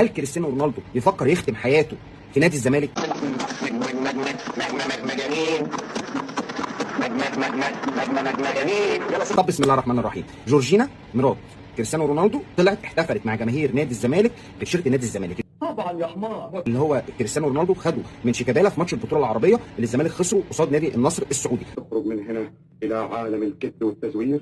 هل كريستيانو رونالدو يفكر يختم حياته في نادي الزمالك؟ طب بسم الله الرحمن الرحيم. جورجينا مرات كريستيانو رونالدو طلعت احتفلت مع جماهير نادي الزمالك بتيشيرت نادي الزمالك طبعا يا حمار اللي هو كريستيانو رونالدو خده من شيكابالا في ماتش البطوله العربيه اللي الزمالك خسره قصاد نادي النصر السعودي. اخرج من هنا الى عالم الكذب والتزوير.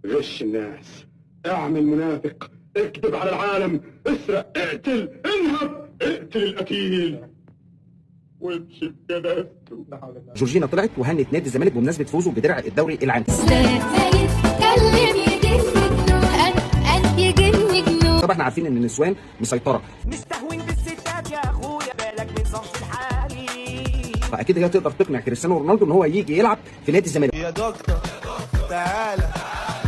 غش الناس، اعمل منافق، اكذب على العالم، اسرق، اقتل، انهب، اقتل القتيل وامشي بجنازته. جورجينا طلعت وهنت نادي الزمالك بمناسبه فوزه بدرع الدوري العام. طبعا احنا عارفين ان النسوان مسيطره، مستهون بالستات يا اخويا، بالك من صنف الحالي. فاكيد هي تقدر تقنع كريستيانو رونالدو ان هو يجي يلعب في نادي الزمالك. يا دكتور تعالى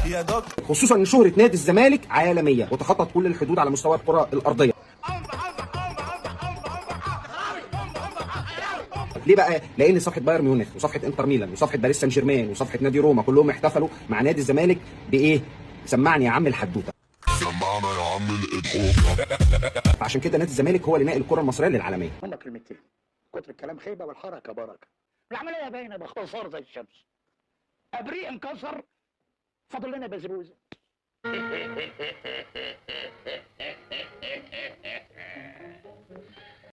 يا دكتور. خصوصا ان شهره نادي الزمالك عالميه وتخطت كل الحدود على مستوى الكره الارضيه. ليه بقى؟ لان صفحه بايرن ميونخ وصفحه انتر ميلان وصفحه باريس سان جيرمان وصفحه نادي روما كلهم احتفلوا مع نادي الزمالك بايه؟ سمعني يا عم الحدوته. سمعنا يا عم الإضحوكة. فعشان كده نادي الزمالك هو اللي ناقل الكره المصريه للعالميه. هما كلمتين، كتر الكلام خيبه والحركه بركه. العمليه باينه باختصار زي الشمس. ابريق انكسر، فاضل لنا بزبوزه.